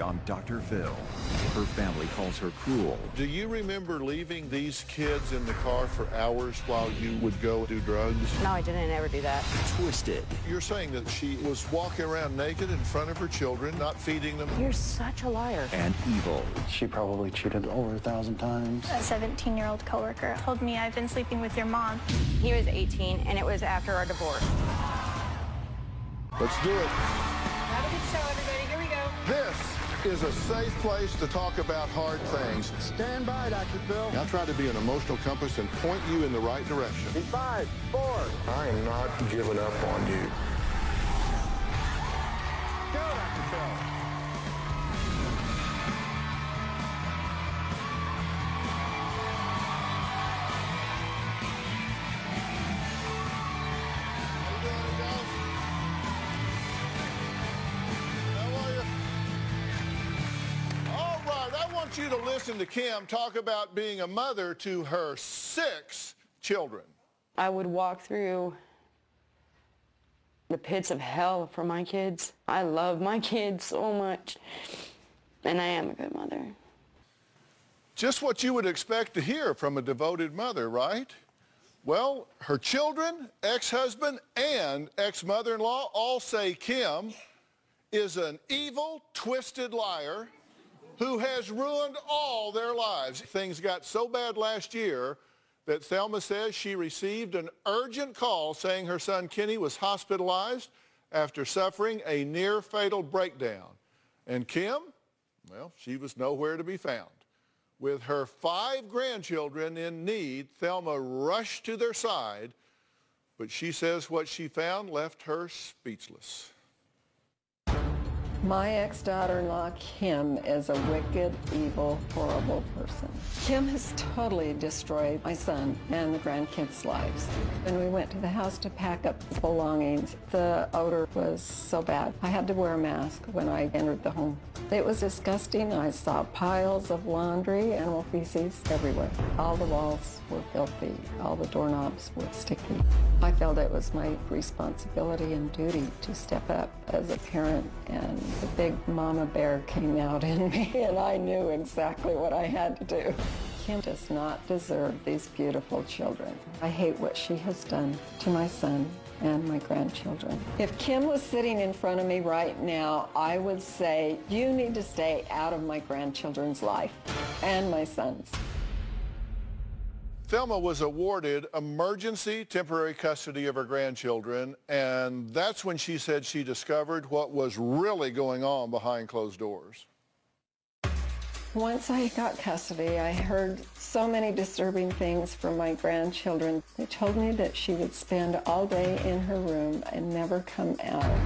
on Dr. Phil. Her family calls her cruel. Do you remember leaving these kids in the car for hours while you would go do drugs? No, I didn't ever do that. Twisted. You're saying that she was walking around naked in front of her children, not feeding them? You're such a liar. And evil. She probably cheated over 1,000 times. A 17-year-old coworker told me I've been sleeping with your mom. He was 18, and it was after our divorce. Let's do it. Have a good show, everybody. Here we go. This is a safe place to talk about hard things. Stand by, Dr. Phil. I'll try to be an emotional compass and point you in the right direction. 5, 4. I am not giving up on you. Go, Dr. Phil. I want you to listen to Kim talk about being a mother to her 6 children. I would walk through the pits of hell for my kids. I love my kids so much, and I am a good mother. Just what you would expect to hear from a devoted mother, right? Well, her children, ex-husband, and ex-mother-in-law all say Kim is an evil, twisted liar who has ruined all their lives. Things got so bad last year that Thelma says she received an urgent call saying her son Kenny was hospitalized after suffering a near-fatal breakdown. And Kim, well, she was nowhere to be found. With her 5 grandchildren in need, Thelma rushed to their side, but she says what she found left her speechless. My ex-daughter-in-law, Kim, is a wicked, evil, horrible person. Kim has totally destroyed my son and the grandkids' lives. When we went to the house to pack up the belongings, the odor was so bad. I had to wear a mask when I entered the home. It was disgusting. I saw piles of laundry, animal feces everywhere. All the walls were filthy. All the doorknobs were sticky. I felt it was my responsibility and duty to step up as a parent, and the big mama bear came out in me, and I knew exactly what I had to do. Kim does not deserve these beautiful children. I hate what she has done to my son and my grandchildren. If Kim was sitting in front of me right now, I would say, you need to stay out of my grandchildren's life and my son's. Thelma was awarded emergency temporary custody of her grandchildren, and that's when she said she discovered what was really going on behind closed doors. Once I got custody, I heard so many disturbing things from my grandchildren. They told me that she would spend all day in her room and never come out.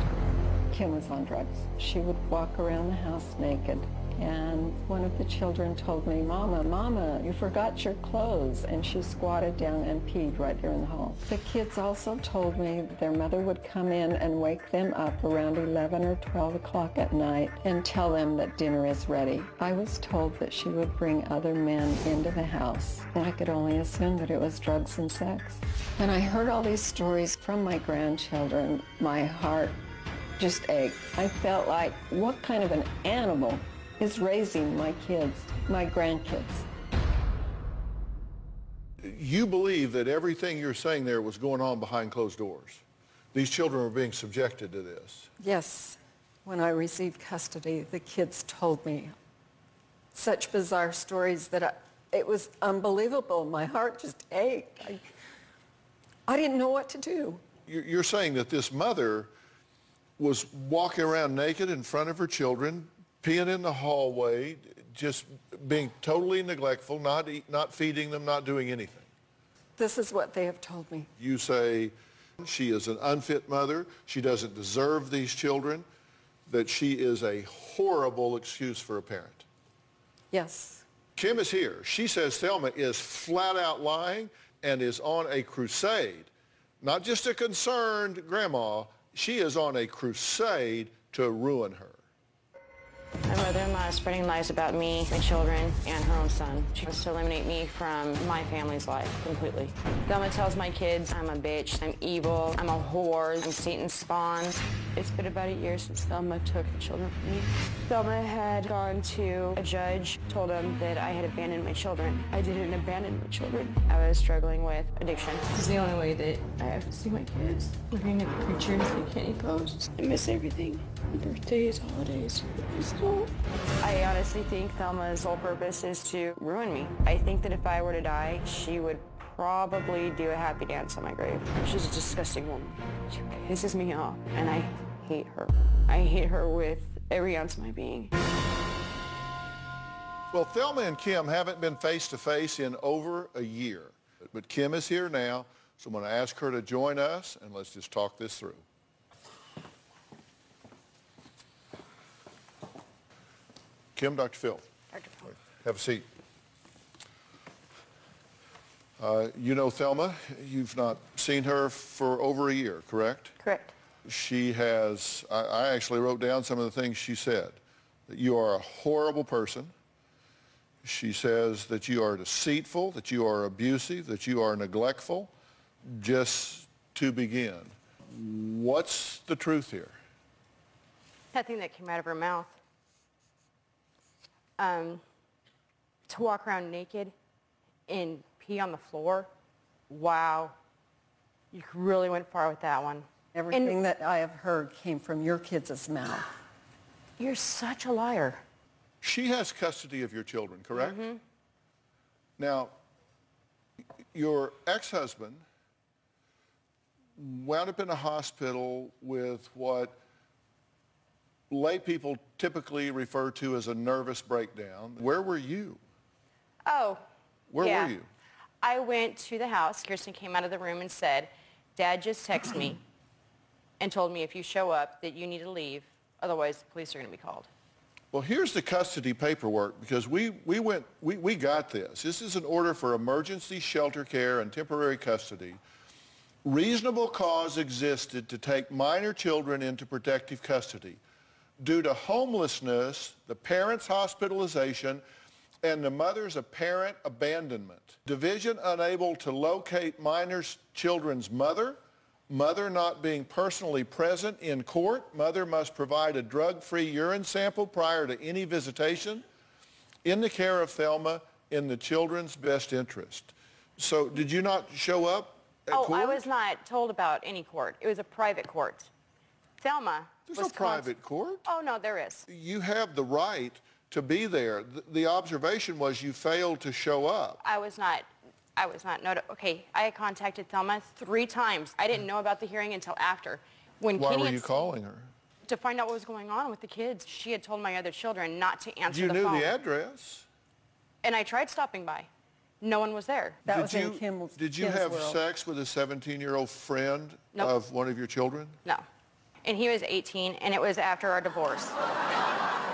Kim was on drugs. She would walk around the house naked. And one of the children told me, Mama, you forgot your clothes. And she squatted down and peed right there in the hall. The kids also told me their mother would come in and wake them up around 11 or 12 o'clock at night and tell them that dinner is ready. I was told that she would bring other men into the house. And I could only assume that it was drugs and sex. When I heard all these stories from my grandchildren, my heart just ached. I felt like, what kind of an animal is raising my kids, my grandkids? You believe that everything you're saying there was going on behind closed doors. These children were being subjected to this. Yes. When I received custody, the kids told me such bizarre stories that it was unbelievable. My heart just ached. I didn't know what to do. You're saying that this mother was walking around naked in front of her children, peeing in the hallway, just being totally neglectful, not feeding them, not doing anything. This is what they have told me. You say she is an unfit mother, she doesn't deserve these children, that she is a horrible excuse for a parent. Yes. Kim is here. She says Thelma is flat out lying and is on a crusade. Not just a concerned grandma, she is on a crusade to ruin her. My mother-in-law is spreading lies about me, my children, and her own son. She wants to eliminate me from my family's life completely. Thelma tells my kids I'm a bitch, I'm evil, I'm a whore, I'm Satan's spawn. It's been about a year since Thelma took the children from me. Thelma had gone to a judge, told him that I had abandoned my children. I didn't abandon my children. I was struggling with addiction. This is the only way that I have to see my kids. Looking at pictures and candy posts. I miss everything. Birthdays, holidays. I honestly think Thelma's whole purpose is to ruin me. I think that if I were to die, she would probably do a happy dance on my grave. She's a disgusting woman. She pisses me off, and I hate her. I hate her with every ounce of my being. Well, Thelma and Kim haven't been face-to-face in over a year. But Kim is here now, so I'm going to ask her to join us, and let's just talk this through. Kim, Dr. Phil. Dr. Phil. Have a seat. You know Thelma. You've not seen her for over a year, correct? Correct. She has, I actually wrote down some of the things she said. That you are a horrible person. She says that you are deceitful, that you are abusive, that you are neglectful. Just to begin, what's the truth here? Nothing that came out of her mouth. To walk around naked and pee on the floor, wow. You really went far with that one. Everything that I have heard came from your kids' mouth. You're such a liar. She has custody of your children, correct? Mm-hmm. Now, your ex-husband wound up in a hospital with what lay people typically refer to as a nervous breakdown. Where were you? Oh, Where yeah. were you? I went to the house. Kirsten came out of the room and said, Dad just texted me and told me if you show up that you need to leave, otherwise the police are going to be called. Well, here's the custody paperwork, because we got this. This is an order for emergency shelter care and temporary custody. Reasonable cause existed to take minor children into protective custody due to homelessness, the parent's hospitalization, and the mother's apparent abandonment. Division unable to locate minor children's mother, mother not being personally present in court, mother must provide a drug-free urine sample prior to any visitation, in the care of Thelma, in the children's best interest. So did you not show up at court? I was not told about any court. It was a private court. Thelma There's was no private court. Oh, no, there is. You have the right to be there. The observation was you failed to show up. I was not okay, I had contacted Thelma 3 times. I didn't know about the hearing until after. When Why Kenny were had you calling her? To find out what was going on with the kids. She had told my other children not to answer the phone. You knew the address. And I tried stopping by. No one was there. That was in Kim's Did you have sex with a 17-year-old friend Nope. of one of your children? No. And he was 18, and it was after our divorce.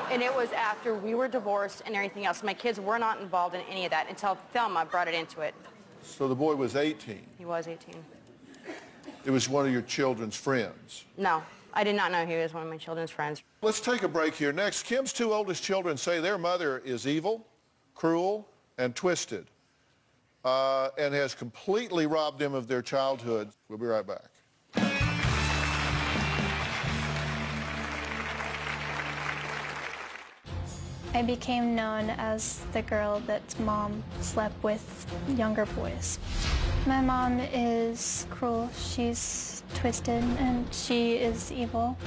And it was after we were divorced and everything else. My kids were not involved in any of that until Thelma brought it into it. So the boy was 18. He was 18. It was one of your children's friends. No, I did not know he was one of my children's friends. Let's take a break here. Next, Kim's 2 oldest children say their mother is evil, cruel, and twisted, and has completely robbed them of their childhood. We'll be right back. I became known as the girl that's mom slept with younger boys. My mom is cruel, she's twisted, and she is evil.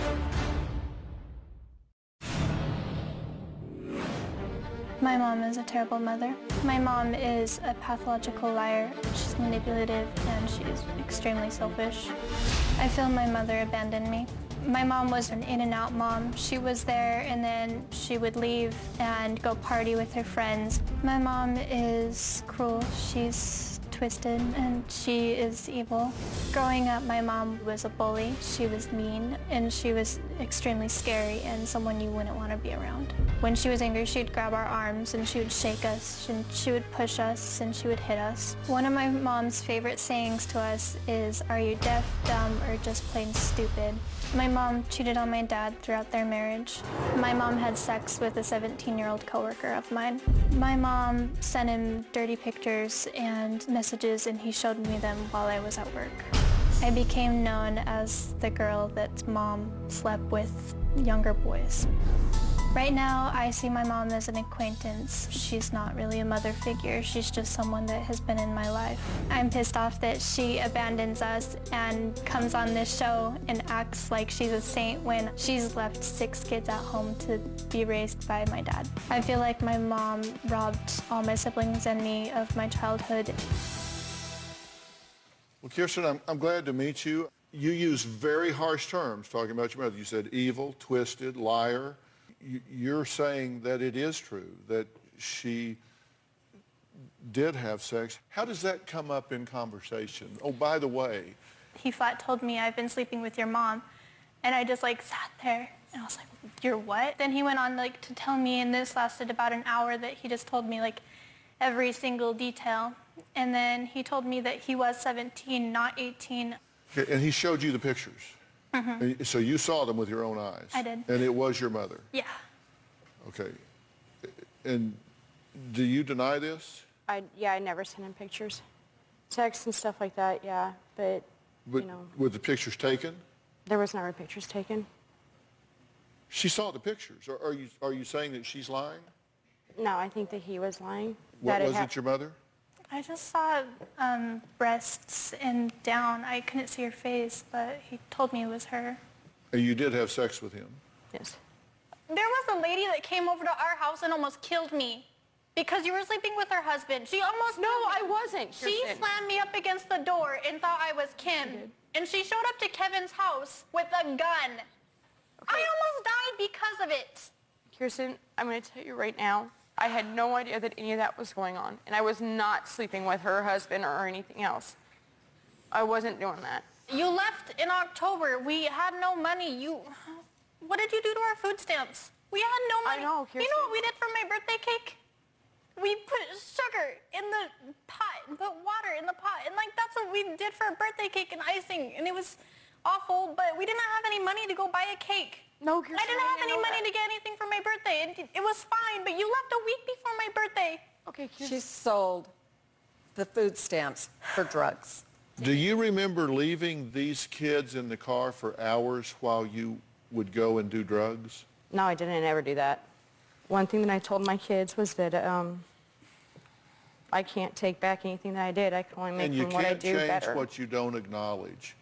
My mom is a terrible mother. My mom is a pathological liar. She's manipulative and she's extremely selfish. I feel my mother abandoned me. My mom was an in-and-out mom. She was there and then she would leave and go party with her friends. My mom is cruel. She's twisted. twisted and she is evil. Growing up, my mom was a bully. She was mean and she was extremely scary and someone you wouldn't want to be around. When she was angry, she'd grab our arms and she would shake us and she would push us and she would hit us. One of my mom's favorite sayings to us is, "Are you deaf, dumb, or just plain stupid?" My mom cheated on my dad throughout their marriage. My mom had sex with a 17-year-old coworker of mine. My mom sent him dirty pictures and messages and he showed me them while I was at work. I became known as the girl that mom slept with younger boys. Right now, I see my mom as an acquaintance. She's not really a mother figure. She's just someone that has been in my life. I'm pissed off that she abandons us and comes on this show and acts like she's a saint when she's left 6 kids at home to be raised by my dad. I feel like my mom robbed all my siblings and me of my childhood. Well, Kirsten, I'm glad to meet you. You used very harsh terms talking about your mother. You said evil, twisted, liar. You're saying that it is true, that she did have sex. How does that come up in conversation? Oh, by the way. He flat told me, "I've been sleeping with your mom." And I just sat there and I was like, "You're what?" Then he went on to tell me, and this lasted about an hour, that he just told me every single detail. And then he told me that he was 17, not 18. Okay, and he showed you the pictures? Mm-hmm. So you saw them with your own eyes? I did. And it was your mother? Yeah. Okay. And do you deny this? Yeah, I never sent him pictures. Texts and stuff like that, yeah. But you know. Were the pictures taken? There was never pictures taken. She saw the pictures. Are you saying that she's lying? No, I think that he was lying. Was it your mother? I just saw breasts and down. I couldn't see her face, but he told me it was her. And you did have sex with him? Yes. There was a lady that came over to our house and almost killed me because you were sleeping with her husband. She almost No, I wasn't. She slammed me up against the door and thought I was Kim. And she showed up to Kevin's house with a gun. Okay. I almost died because of it. Kirsten, I'm going to tell you right now, I had no idea that any of that was going on, and I was not sleeping with her husband or anything else. I wasn't doing that. You left in October. We had no money. What did you do to our food stamps? We had no money. I know, Kirsten. You know what we did for my birthday cake? We put sugar in the pot and put water in the pot, and that's what we did for a birthday cake and icing, and it was awful, but we didn't have any money to go buy a cake. No, Kirsten, I didn't have any money to get anything for my birthday, and it was fine, but you left a week before my birthday. Okay, Kirsten. She sold the food stamps for drugs. Do you remember leaving these kids in the car for hours while you would go and do drugs? No, I didn't ever do that. One thing that I told my kids was that I can't take back anything that I did. I can only make from what I do better. And you can't change what you don't acknowledge.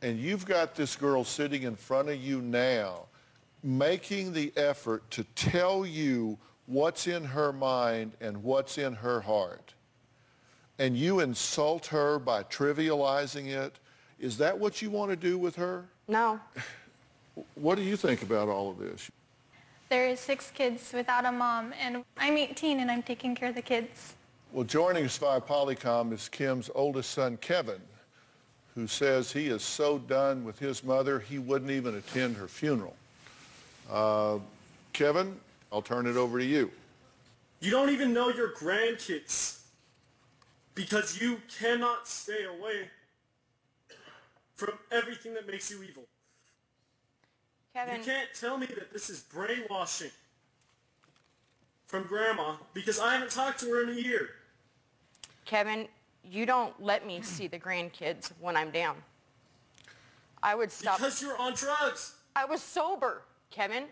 And you've got this girl sitting in front of you now making the effort to tell you what's in her mind and what's in her heart. And you insult her by trivializing it. Is that what you want to do with her? No. What do you think about all of this? There is 6 kids without a mom, and I'm 18 and I'm taking care of the kids. Well, joining us via Polycom is Kim's oldest son, Kevin, who says he is so done with his mother, he wouldn't even attend her funeral. Kevin, I'll turn it over to you. You don't even know your grandkids because you cannot stay away from everything that makes you evil. Kevin. You can't tell me that this is brainwashing from Grandma because I haven't talked to her in a year. Kevin, you don't let me see the grandkids when I'm down. I would stop. Because you're on drugs. I was sober, Kevin.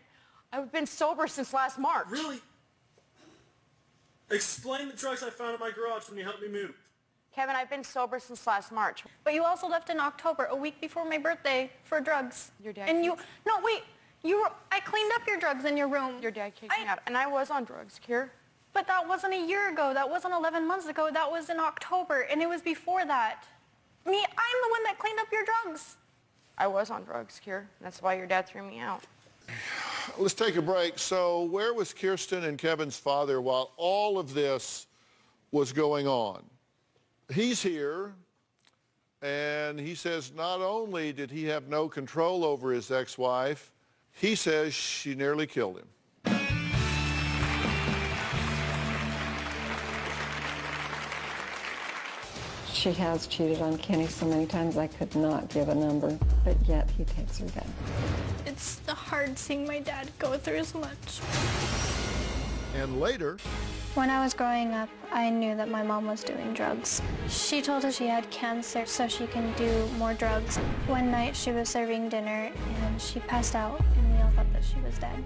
I've been sober since last March. Really? Explain the drugs I found in my garage when you helped me move. Kevin, I've been sober since last March. But you also left in October, a week before my birthday, for drugs. Your dad and you, no, wait, I cleaned up your drugs in your room. Your dad kicked me out, and I was on drugs, Kier. But that wasn't a year ago. That wasn't 11 months ago. That was in October, and it was before that. I'm the one that cleaned up your drugs. I was on drugs, Kier. That's why your dad threw me out. Let's take a break. So where was Kirsten and Kevin's father while all of this was going on? he's here, and he says not only did he have no control over his ex-wife, he says she nearly killed him. She has cheated on Kenny so many times I could not give a number, but yet he takes her back. It's hard seeing my dad go through as much. And later, When I was growing up, I knew that my mom was doing drugs. She told us she had cancer so she can do more drugs. One night she was serving dinner and she passed out and we all thought that she was dead.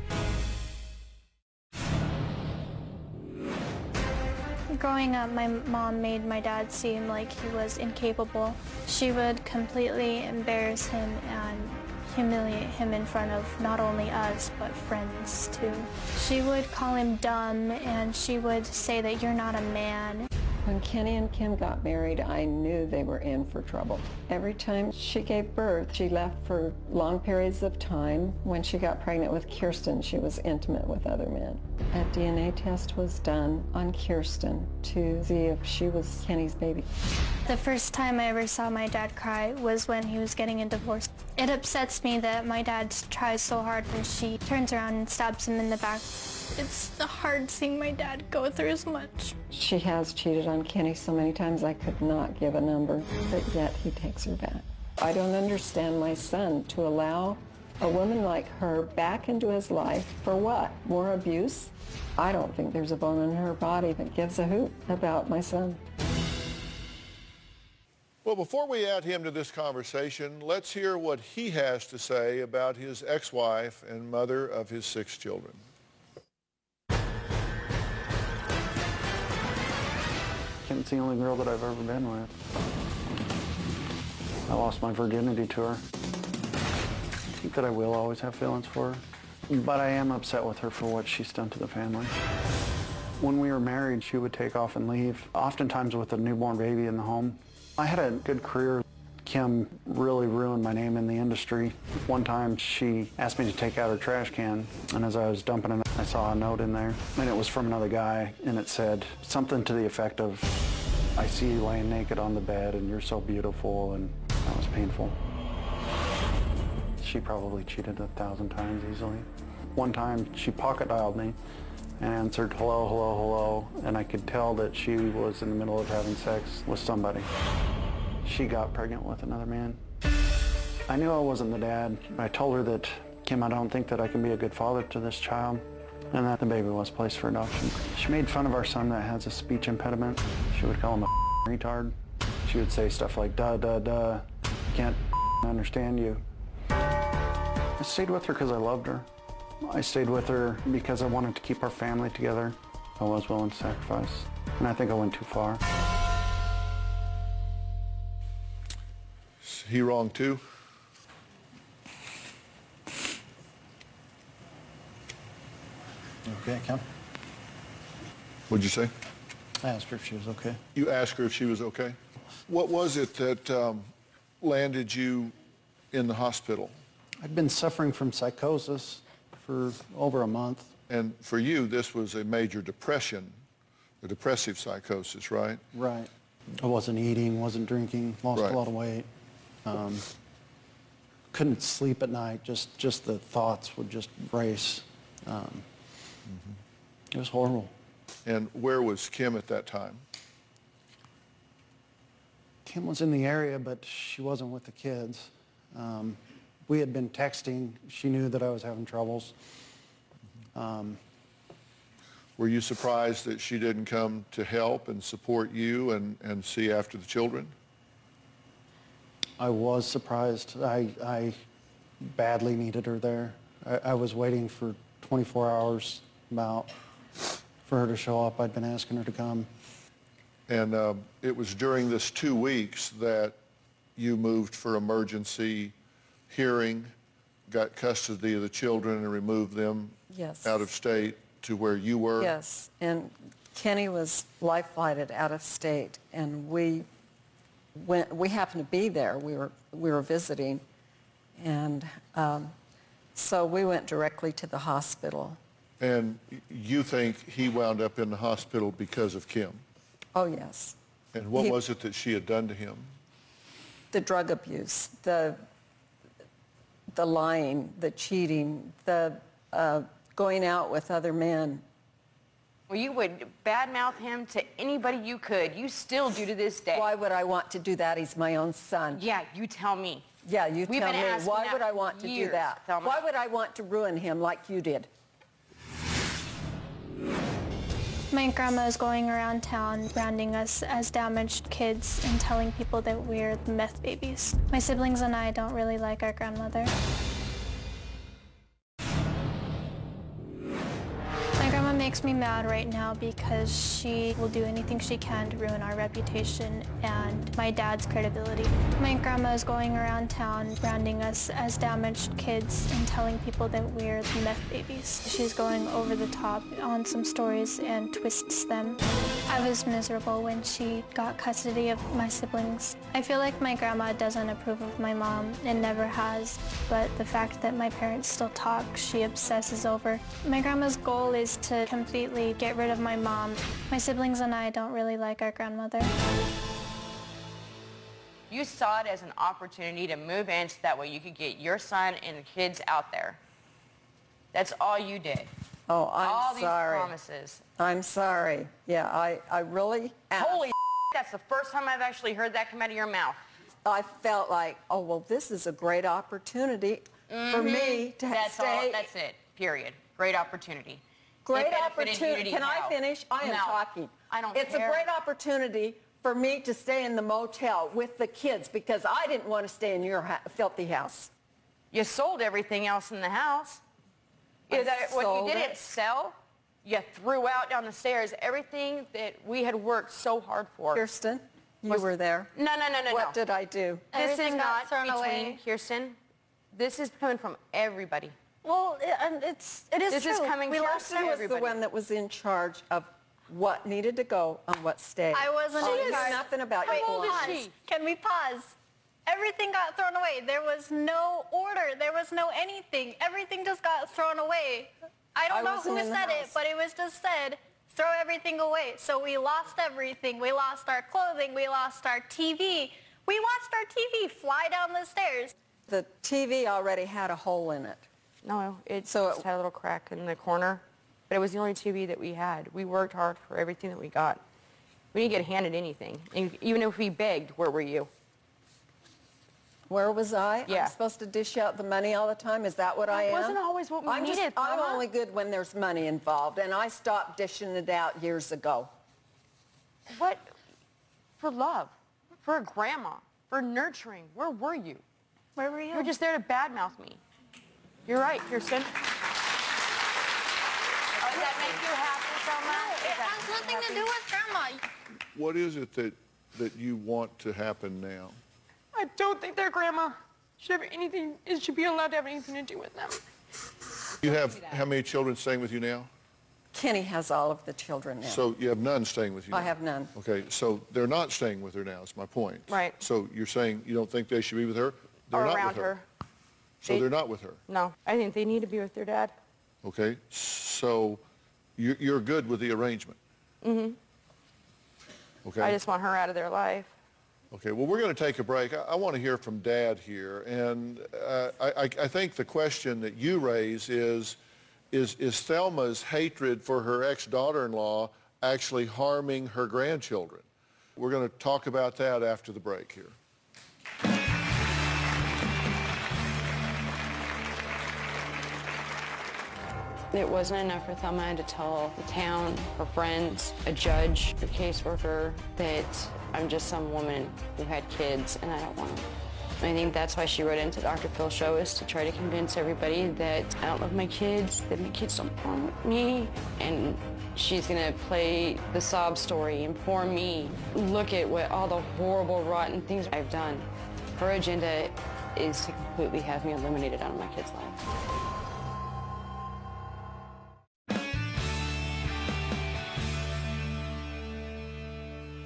Growing up, my mom made my dad seem like he was incapable. She would completely embarrass him and humiliate him in front of not only us, but friends too. She would call him dumb and she would say that you're not a man. When Kenny and Kim got married, I knew they were in for trouble. Every time she gave birth, she left for long periods of time. When she got pregnant with Kirsten, she was intimate with other men. A DNA test was done on Kirsten to see if she was Kenny's baby. The first time I ever saw my dad cry was when he was getting a divorce. It upsets me that my dad tries so hard and she turns around and stabs him in the back. It's hard seeing my dad go through as much. She has cheated on Kenny so many times I could not give a number, but yet he takes her back. I don't understand my son to allow a woman like her back into his life for what? More abuse? I don't think there's a bone in her body that gives a hoot about my son. well, before we add him to this conversation, let's hear what he has to say about his ex-wife and mother of his 6 children. Kim's the only girl that I've ever been with. I lost my virginity to her. I think that I will always have feelings for her, but I am upset with her for what she's done to the family. When we were married, she would take off and leave, oftentimes with a newborn baby in the home. I had a good career. Kim really ruined my name in the industry. One time she asked me to take out her trash can, and as I was dumping it, I saw a note in there, and it was from another guy, and it said something to the effect of, "I see you laying naked on the bed, and you're so beautiful," and that was painful. She probably cheated 1,000 times easily. One time she pocket dialed me and answered hello, hello, hello, and I could tell that she was in the middle of having sex with somebody. She got pregnant with another man. I knew I wasn't the dad. I told her that, "Kim, I don't think that I can be a good father to this child," and that the baby was placed for adoption. She made fun of our son that has a speech impediment. She would call him a retard. She would say stuff like, "Duh, duh, duh, can't understand you." I stayed with her because I loved her. I stayed with her because I wanted to keep our family together. I was willing to sacrifice, and I think I went too far. Is he wrong too? Okay, Kim? What'd you say? I asked her if she was okay. You asked her if she was okay? What was it that landed you in the hospital? I'd been suffering from psychosis for over a month. And for you, this was a major depression, a depressive psychosis, right? Right. I wasn't eating, wasn't drinking, lost Right. a lot of weight. Couldn't sleep at night, just the thoughts would just race. It was horrible. And where was Kim at that time? Kim was in the area, but she wasn't with the kids. We had been texting. She knew that I was having troubles. Were you surprised that she didn't come to help and support you and see after the children? I was surprised. I badly needed her there. I was waiting for 24 hours about for her to show up. I'd been asking her to come. And it was during this 2 weeks that you moved for emergency hearing, got custody of the children and removed them Yes. out of state to where you were? Yes, and Kenny was life flighted out of state, and we happened to be there. We were visiting, and so we went directly to the hospital. And you think he wound up in the hospital because of Kim? Oh, yes. And what was it that she had done to him? The drug abuse, the lying, the cheating, the going out with other men. Well, you would badmouth him to anybody you could. You still do to this day. Why would I want to do that? He's my own son. Yeah, you tell me. Yeah, you We've tell been me. asking Why that would I want to years, do that? Thelma. Why would I want to ruin him like you did? My grandma is going around town branding us as damaged kids and telling people that we're the meth babies. My siblings and I don't really like our grandmother. My grandma makes me mad right now because she will do anything she can to ruin our reputation and my dad's credibility. My grandma is going around town branding us as damaged kids and telling people that we're the meth babies. She's going over the top on some stories and twists them. I was miserable when she got custody of my siblings. I feel like my grandma doesn't approve of my mom and never has, but the fact that my parents still talk, she obsesses over. My grandma's goal is to completely get rid of my mom. My siblings and I don't really like our grandmother. You saw it as an opportunity to move in so that way you could get your son and the kids out there. That's all you did. Oh, I'm all sorry. All these promises. I'm sorry. Yeah, I really am. Holy that's the first time I've actually heard that come out of your mouth. I felt like, oh, well, this is a great opportunity for me to stay. That's it, period. Great opportunity. Great opportunity. Can I finish? I am talking. I don't It's care. a great opportunity for me to stay in the motel with the kids because I didn't want to stay in your filthy house. You sold everything else in the house. What you didn't sell, you threw out down the stairs everything that we had worked so hard for. Kirsten, you were there. No. What did I do? This is Everything not got thrown between away. Kirsten. This is coming from everybody. Well, it is This true. is coming from Kirsten was everybody. the one that was in charge of what needed to go and what stayed. I wasn't She in knew charge. nothing about How your old is belongings. she? Can we pause? Everything got thrown away. There was no order. There was no anything. Everything just got thrown away. I don't know who wasn't in the said it, house. but it was just said, throw everything away. So we lost everything. We lost our clothing. We lost our TV. We watched our TV fly down the stairs. The TV already had a hole in it. No, it So just had a little crack in the corner. But it was the only TV that we had. We worked hard for everything that we got. We didn't get handed anything. And even if we begged, where were you? Where was I? Yeah. I'm supposed to dish out the money all the time? Is that what I am? wasn't always what we needed, I'm Mama. only good when there's money involved, and I stopped dishing it out years ago. What? For love. For a grandma. For nurturing. Where were you? Where were you? You were just there to badmouth me. You're right, Kirsten. Oh, does that make you happy, Thelma? It has nothing to do with Grandma. What is it that you want to happen now? I don't think their grandma should have anything, it should be allowed to have anything to do with them. You have how many children staying with you now? Kenny has all of the children now. So you have none staying with you now? I have none. Okay, so they're not staying with her now, is my point. Right. So you're saying you don't think they should be with her? They're Or not around with her. her. So they're not with her? No, I think they need to be with their dad. Okay, so you're good with the arrangement? Mm-hmm. Okay. I just want her out of their life. Okay, well, we're going to take a break. I want to hear from Dad here, and I think the question that you raise is Thelma's hatred for her ex-daughter-in-law actually harming her grandchildren? We're going to talk about that after the break here. It wasn't enough for Thelma to tell the town, her friends, a judge, a caseworker, that I'm just some woman who had kids and I don't want them. I think that's why she wrote into Dr. Phil Show, is to try to convince everybody that I don't love my kids, that my kids don't want me, and she's gonna play the sob story and poor me. Look at what all the horrible, rotten things I've done. Her agenda is to completely have me eliminated out of my kids' lives.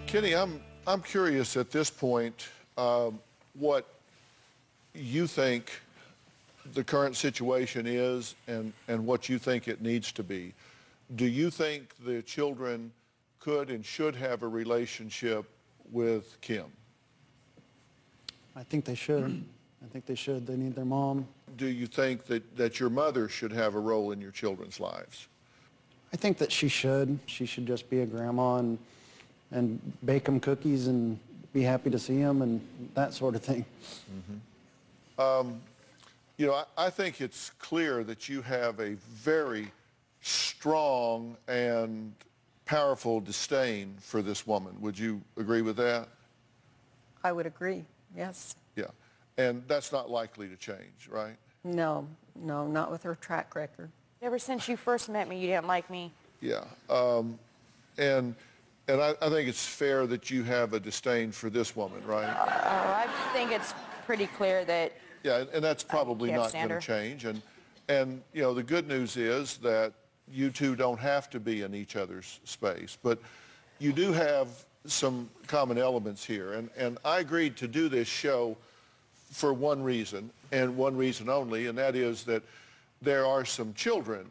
Kenny, I'm curious at this point what you think the current situation is and what you think it needs to be. Do you think the children could and should have a relationship with Kim? I think they should. I think they should. They need their mom. Do you think that your mother should have a role in your children's lives? I think that she should. She should just be a grandma and bake them cookies and be happy to see them and that sort of thing. You know, I think it's clear that you have a very strong and powerful disdain for this woman. Would you agree with that? I would agree, yes. Yeah. And that's not likely to change, right? No, no, not with her track record. Ever since you first met me, you didn't like me. Yeah. And I think it's fair that you have a disdain for this woman, right? I think it's pretty clear that... Yeah, and that's probably can't not stand going to her. change. And, you know, the good news is that you two don't have to be in each other's space. But you do have some common elements here. And I agreed to do this show for one reason, and one reason only, and that is that there are some children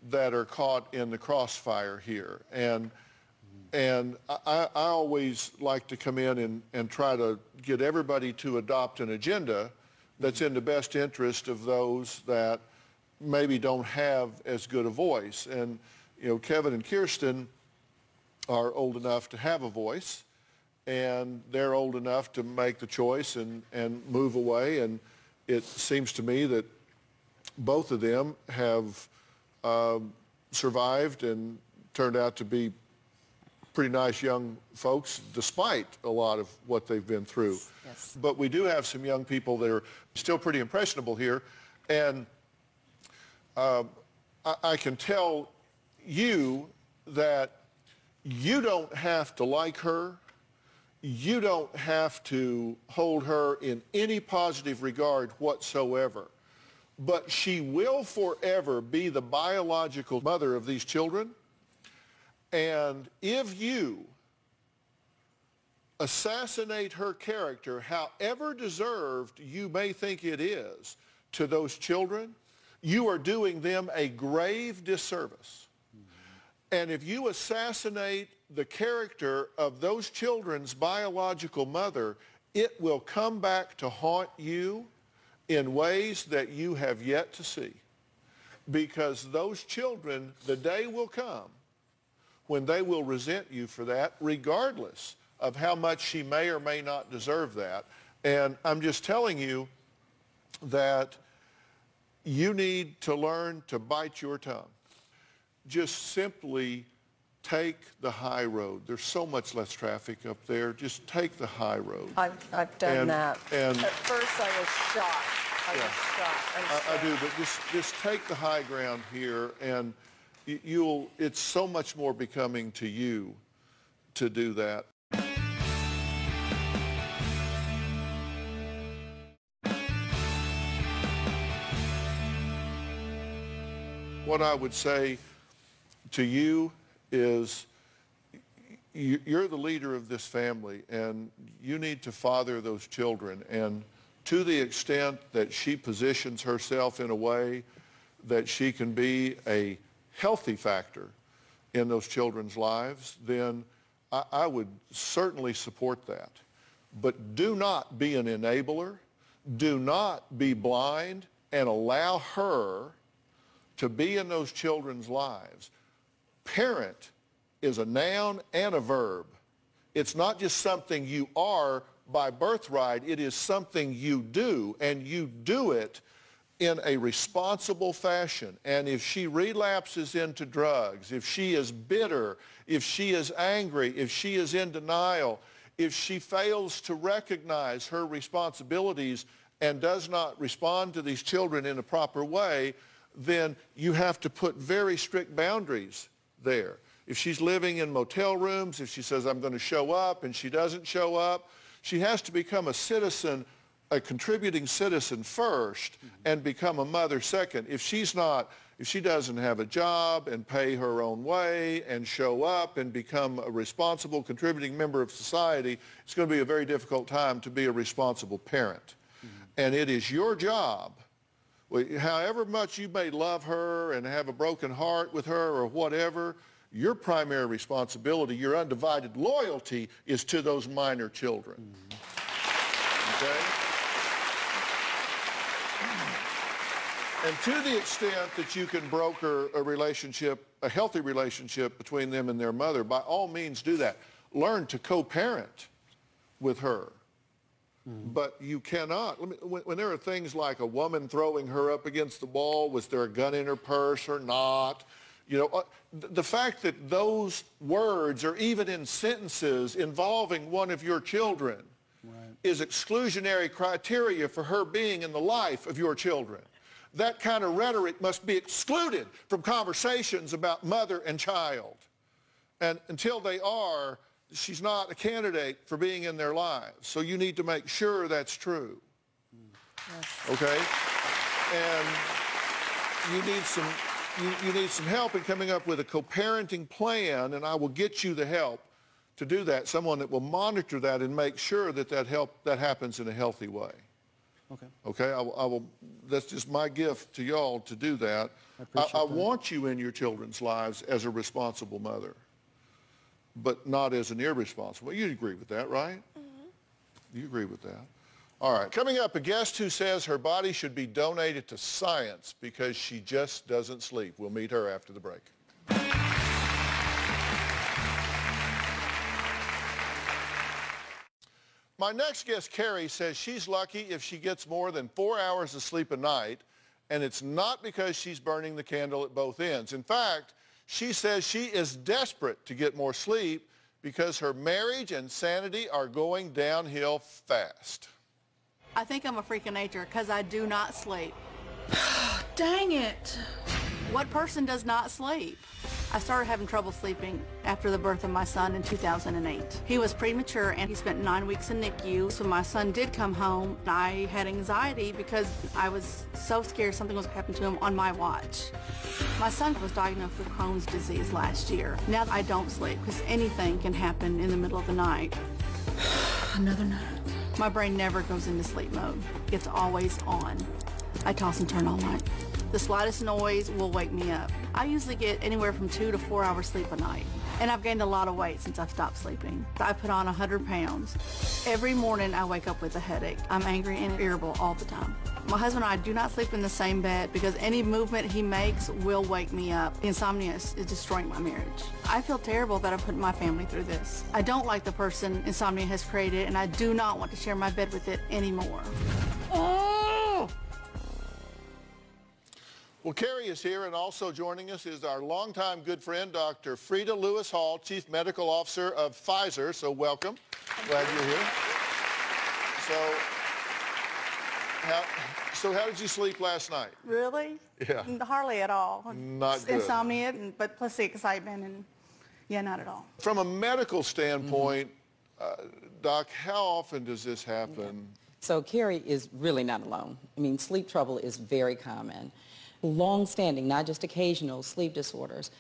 that are caught in the crossfire here. And I always like to come in and try to get everybody to adopt an agenda that's in the best interest of those that maybe don't have as good a voice. And, you know, Kevin and Kirsten are old enough to have a voice, and they're old enough to make the choice and move away. And it seems to me that both of them have survived and turned out to be pretty nice young folks despite a lot of what they've been through. Yes. But we do have some young people that are still pretty impressionable here. And I can tell you that you don't have to like her. You don't have to hold her in any positive regard whatsoever. But she will forever be the biological mother of these children. And if you assassinate her character, however deserved you may think it is, to those children, you are doing them a grave disservice. And if you assassinate the character of those children's biological mother, it will come back to haunt you in ways that you have yet to see. Because those children, the day will come when they will resent you for that, regardless of how much she may or may not deserve that. And I'm just telling you that you need to learn to bite your tongue. Just simply take the high road. There's so much less traffic up there. Just take the high road. I've done that. And at first I was shocked. I was shocked. I do, but just take the high ground here, and it's so much more becoming to you to do that. What I would say to you is you're the leader of this family, and you need to father those children. And to the extent that she positions herself in a way that she can be a healthy factor in those children's lives, then I would certainly support that. But do not be an enabler. Do not be blind and allow her to be in those children's lives. Parent is a noun and a verb. It's not just something you are by birthright. It is something you do, and you do it in a responsible fashion. And if she relapses into drugs, if she is bitter, if she is angry, if she is in denial, if she fails to recognize her responsibilities and does not respond to these children in a proper way, then you have to put very strict boundaries there. If she's living in motel rooms, if she says, I'm going to show up, and she doesn't show up, she has to become a citizen, a contributing citizen first, and become a mother second. If she doesn't have a job and pay her own way and show up and become a responsible, contributing member of society, it's going to be a very difficult time to be a responsible parent. And it is your job, however much you may love her and have a broken heart with her or whatever, Your primary responsibility, your undivided loyalty is to those minor children. Okay? And to the extent that you can broker a relationship, a healthy relationship between them and their mother, by all means do that. Learn to co-parent with her. But you cannot, when there are things like a woman throwing her up against the wall, was there a gun in her purse or not? You know, the fact that those words are even in sentences involving one of your children is exclusionary criteria for her being in the life of your children. That kind of rhetoric must be excluded from conversations about mother and child. And until they are, she's not a candidate for being in their lives. So you need to make sure that's true. Okay? And you need some help in coming up with a co-parenting plan, and I will get you the help to do that, someone that will monitor that and make sure that that happens in a healthy way. Okay. Okay? I will, that's just my gift to y'all to do that. I want you in your children's lives as a responsible mother, but not as an irresponsible. You agree with that, right? You agree with that. All right, coming up, a guest who says her body should be donated to science because she just doesn't sleep. We'll meet her after the break. My next guest, Carrie, says she's lucky if she gets more than 4 hours of sleep a night, and it's not because she's burning the candle at both ends. In fact, she says she is desperate to get more sleep because her marriage and sanity are going downhill fast. I think I'm a freak of nature because I do not sleep. Dang it. What person does not sleep? I started having trouble sleeping after the birth of my son in 2008. He was premature and he spent 9 weeks in NICU. So my son did come home. I had anxiety because I was so scared something was happening to him on my watch. My son was diagnosed with Crohn's disease last year. Now I don't sleep because anything can happen in the middle of the night. Another night. My brain never goes into sleep mode. It's always on. I toss and turn all night. The slightest noise will wake me up. I usually get anywhere from 2 to 4 hours sleep a night. And I've gained a lot of weight since I've stopped sleeping. I put on 100 pounds. Every morning I wake up with a headache. I'm angry and irritable all the time. My husband and I do not sleep in the same bed because any movement he makes will wake me up. Insomnia is destroying my marriage. I feel terrible that I put my family through this. I don't like the person insomnia has created, and I do not want to share my bed with it anymore. Well, Carrie is here, and also joining us is our longtime good friend, Dr. Frida Lewis Hall, Chief Medical Officer of Pfizer. So welcome. Glad you're here. So how did you sleep last night? Really? Yeah. Hardly at all. Not good. Insomnia, but plus the excitement, and yeah, not at all. From a medical standpoint, Doc, how often does this happen? So Carrie is really not alone. I mean, sleep trouble is very common. Long-standing, not just occasional, sleep disorders.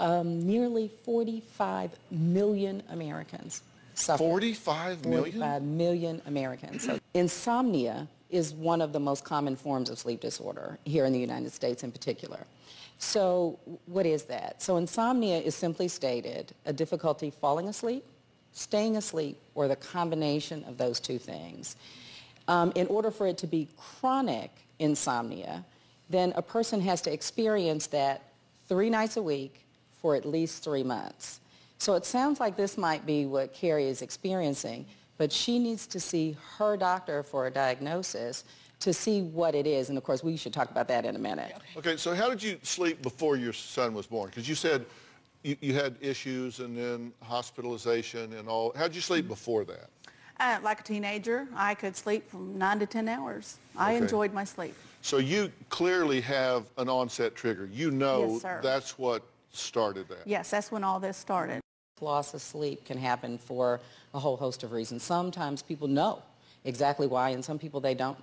Nearly 45 million Americans suffer. 45 million? 45 million Americans. So insomnia is one of the most common forms of sleep disorder here in the United States in particular. So what is that? So insomnia is simply stated a difficulty falling asleep, staying asleep, or the combination of those two things. In order for it to be chronic insomnia, then a person has to experience that 3 nights a week for at least 3 months. So it sounds like this might be what Carrie is experiencing, but she needs to see her doctor for a diagnosis to see what it is. And of course, we should talk about that in a minute. Okay, so how did you sleep before your son was born? Because you said you had issues and then hospitalization and all. How did you sleep before that? Like a teenager, I could sleep from 9 to 10 hours. I enjoyed my sleep. So you clearly have an onset trigger. You know Yes, sir. That's what started that. Yes, that's when all this started. Loss of sleep can happen for a whole host of reasons. Sometimes people know exactly why, and some people they don't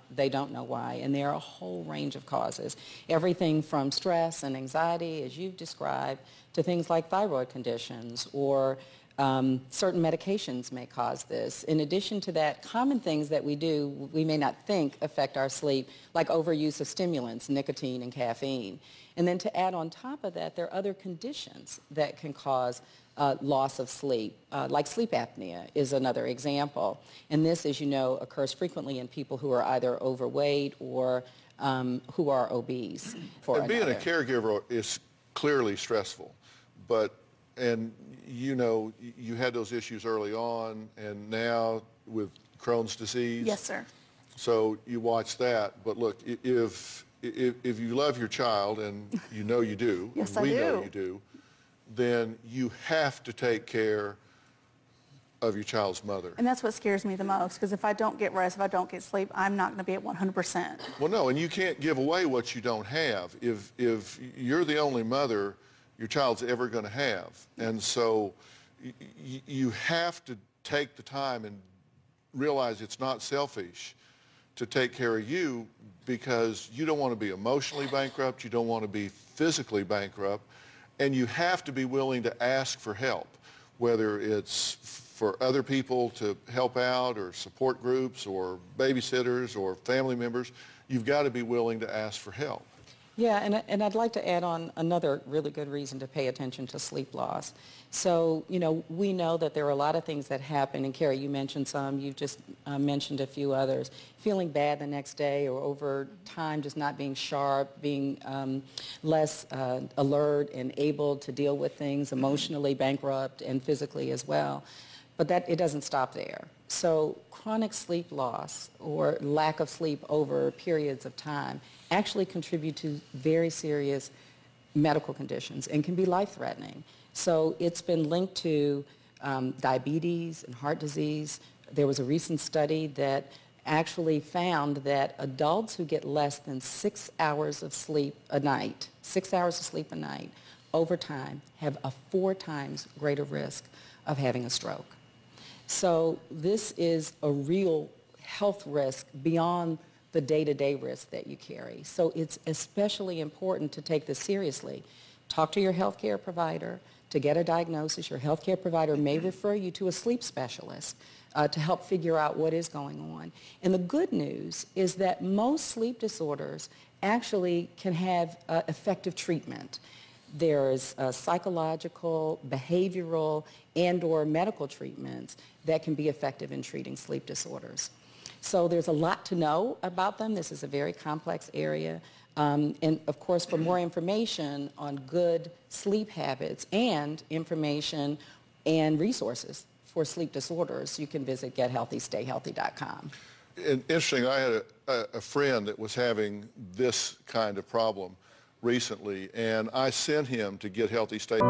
know why. And there are a whole range of causes. Everything from stress and anxiety, as you've described, to things like thyroid conditions or Certain medications may cause this. In addition to that, common things that we do, we may not think affect our sleep, like overuse of stimulants, nicotine and caffeine. And then to add on top of that, there are other conditions that can cause loss of sleep, like sleep apnea is another example. And this, as you know, occurs frequently in people who are either overweight or who are obese. And being a caregiver is clearly stressful, and you know, you had those issues early on, and now with Crohn's disease. Yes, sir. So you watch that, but look, if you love your child, and you know you do, yes, we know you do, then you have to take care of your child's mother. And that's what scares me the most, because if I don't get rest, if I don't get sleep, I'm not going to be at 100%. Well, no, and you can't give away what you don't have. If you're the only mother your child's ever going to have, and so you have to take the time and realize it's not selfish to take care of you, because you don't want to be emotionally bankrupt, you don't want to be physically bankrupt, and you have to be willing to ask for help, whether it's for other people to help out, or support groups, or babysitters, or family members. You've got to be willing to ask for help. Yeah, and I'd like to add on another really good reason to pay attention to sleep loss. So, you know, we know that there are a lot of things that happen, and Carrie, you mentioned some, you just mentioned a few others. Feeling bad the next day, or over time just not being sharp, being less alert and able to deal with things, emotionally bankrupt and physically as well. But it doesn't stop there. So chronic sleep loss or lack of sleep over periods of time actually contribute to very serious medical conditions and can be life-threatening. So it's been linked to diabetes and heart disease. There was a recent study that actually found that adults who get less than 6 hours of sleep a night, 6 hours of sleep a night, over time have a 4 times greater risk of having a stroke. So this is a real health risk beyond the day-to-day risk that you carry. So it's especially important to take this seriously. Talk to your healthcare provider to get a diagnosis. Your healthcare provider may refer you to a sleep specialist to help figure out what is going on. And the good news is that most sleep disorders actually can have effective treatment. There's psychological, behavioral, and/or medical treatments that can be effective in treating sleep disorders. So there's a lot to know about them. This is a very complex area. And of course, for more information on good sleep habits and information and resources for sleep disorders, you can visit gethealthystayhealthy.com. And interesting, I had a friend that was having this kind of problem recently, and I sent him to Get Healthy Stay.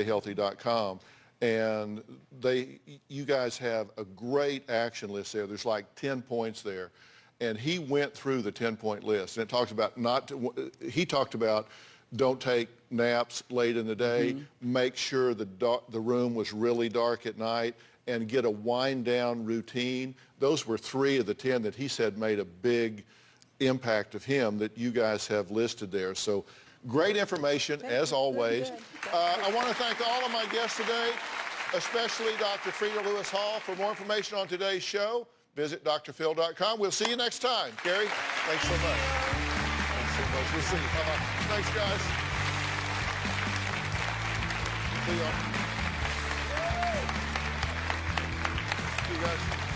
Healthy.com, and you guys have a great action list there. There's like 10 points there, and he went through the 10-point list, and it talks about he talked about don't take naps late in the day, make sure the room was really dark at night, and get a wind down routine. Those were 3 of the 10 that he said made a big impact of him that you guys have listed there. So Great information, as always. I want to thank all of my guests today, especially Dr. Frida Lewis Hall. For more information on today's show, visit drphil.com. We'll see you next time. Gary, thanks so much. Thanks so much. We'll see you. Bye-bye. Thanks, guys. See y'all. See you guys.